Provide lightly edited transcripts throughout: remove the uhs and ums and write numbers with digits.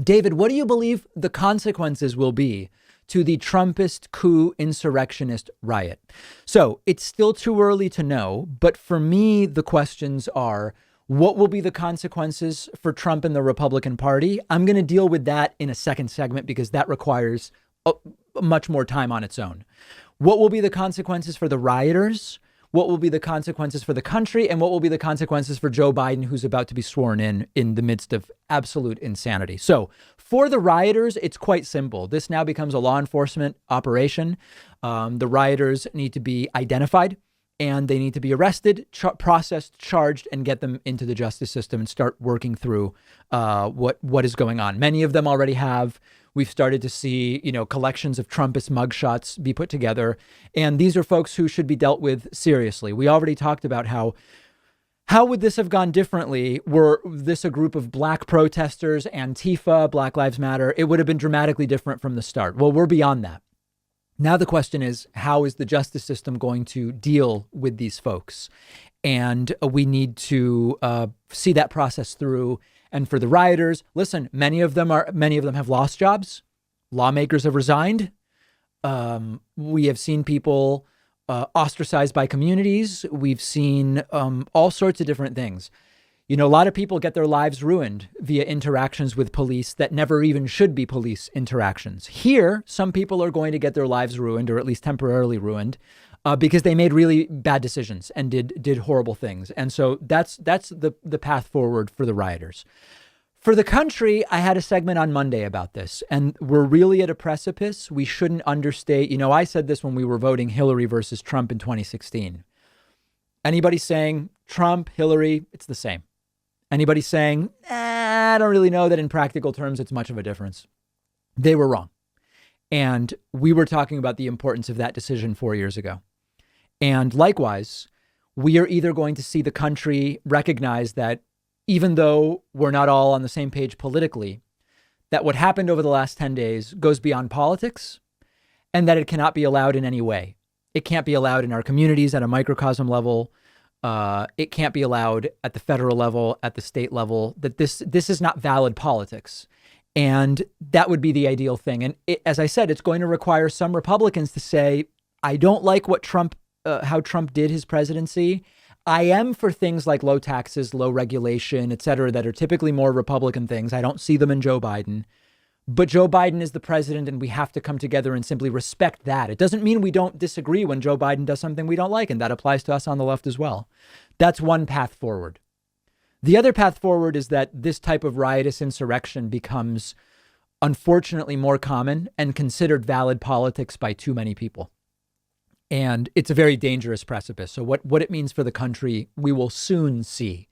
David, what do you believe the consequences will be to the Trumpist coup insurrectionist riot? So it's still too early to know. But for me, the questions are, what will be the consequences for Trump and the Republican Party? I'm going to deal with that in a second segment because that requires much more time on its own. What will be the consequences for the rioters? What will be the consequences for the country? And what will be the consequences for Joe Biden, who's about to be sworn in the midst of absolute insanity? So for the rioters, it's quite simple. This now becomes a law enforcement operation. The rioters need to be identified and they need to be arrested, processed, charged, and get them into the justice system and start working through what is going on. Many of them already have. We've started to see, collections of Trumpist mugshots be put together. And these are folks who should be dealt with seriously. We already talked about how would this have gone differently were this a group of black protesters, Antifa, Black Lives Matter? It would have been dramatically different from the start. Well, we're beyond that. Now the question is, how is the justice system going to deal with these folks? And we need to see that process through. And for the rioters, listen, many of them have lost jobs. Lawmakers have resigned. We have seen people ostracized by communities. We've seen all sorts of different things. A lot of people get their lives ruined via interactions with police that never even should be police interactions. Here, some people are going to get their lives ruined, or at least temporarily ruined, because they made really bad decisions and did horrible things. And so that's the path forward for the rioters. For the country, I had a segment on Monday about this, and we're really at a precipice. We shouldn't understate. I said this when we were voting Hillary versus Trump in 2016. Anybody saying Trump, Hillary, it's the same. Anybody saying, I don't really know that in practical terms it's much of a difference. They were wrong. And we were talking about the importance of that decision 4 years ago. And likewise, we are either going to see the country recognize that even though we're not all on the same page politically, that what happened over the last 10 days goes beyond politics and that it cannot be allowed in any way. It can't be allowed in our communities at a microcosm level. It can't be allowed at the federal level, at the state level, that this is not valid politics. And that would be the ideal thing. And as I said, it's going to require some Republicans to say, I don't like what how Trump did his presidency. I am for things like low taxes, low regulation, et cetera, that are typically more Republican things. I don't see them in Joe Biden. But Joe Biden is the president, and we have to come together and simply respect that. It doesn't mean we don't disagree when Joe Biden does something we don't like, and that applies to us on the left as well. That's one path forward. The other path forward is that this type of riotous insurrection becomes, unfortunately, more common and considered valid politics by too many people. And it's a very dangerous precipice. So what it means for the country, we will soon see.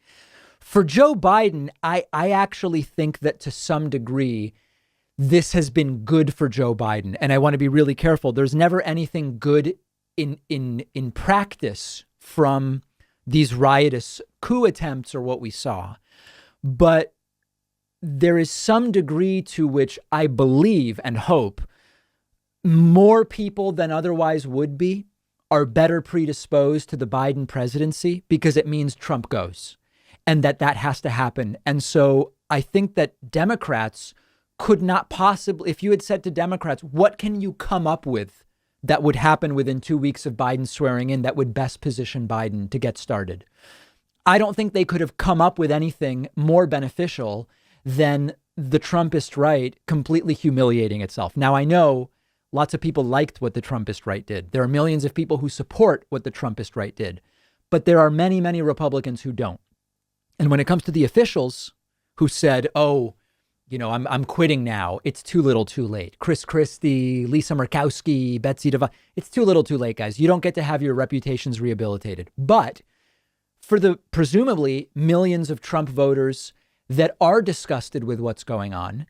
For Joe Biden, I actually think that to some degree, this has been good for Joe Biden. And I want to be really careful. There's never anything good in practice from these riotous coup attempts or what we saw. But there is some degree to which I believe and hope more people than otherwise would be are better predisposed to the Biden presidency because it means Trump goes and that has to happen. And so I think that Democrats could not possibly, if you had said to Democrats, what can you come up with that would happen within 2 weeks of Biden swearing in that would best position Biden to get started? I don't think they could have come up with anything more beneficial than the Trumpist right completely humiliating itself. Now, I know lots of people liked what the Trumpist right did. There are millions of people who support what the Trumpist right did, but there are many, many Republicans who don't. And when it comes to the officials who said, oh, I'm quitting now. It's too little too late. Chris Christie, Lisa Murkowski, Betsy DeVos. It's too little too late, guys. You don't get to have your reputations rehabilitated. But for the presumably millions of Trump voters that are disgusted with what's going on,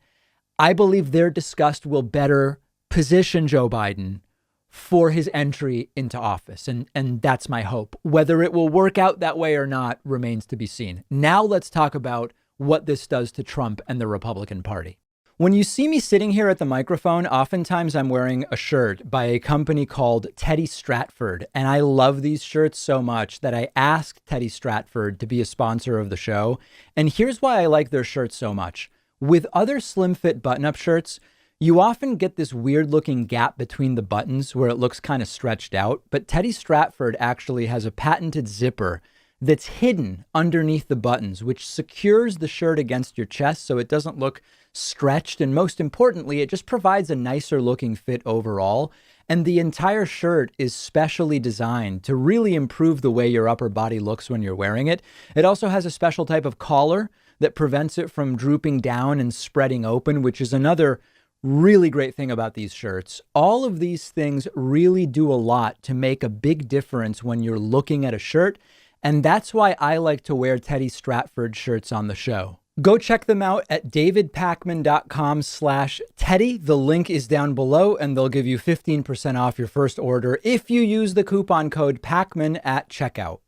I believe their disgust will better position Joe Biden for his entry into office. And that's my hope. Whether it will work out that way or not remains to be seen. Now let's talk about what this does to Trump and the Republican Party. When you see me sitting here at the microphone, oftentimes I'm wearing a shirt by a company called Teddy Stratford. And I love these shirts so much that I asked Teddy Stratford to be a sponsor of the show. And here's why I like their shirts so much. With other slim fit button up shirts, you often get this weird looking gap between the buttons where it looks kind of stretched out, but Teddy Stratford actually has a patented zipper that's hidden underneath the buttons, which secures the shirt against your chest so it doesn't look stretched. And most importantly, it just provides a nicer looking fit overall. And the entire shirt is specially designed to really improve the way your upper body looks when you're wearing it. It also has a special type of collar that prevents it from drooping down and spreading open, which is another really great thing about these shirts. All of these things really do a lot to make a big difference when you're looking at a shirt. And that's why I like to wear Teddy Stratford shirts on the show. Go check them out at davidpakman.com/Teddy. The link is down below and they'll give you 15% off your first order if you use the coupon code PAKMAN at checkout.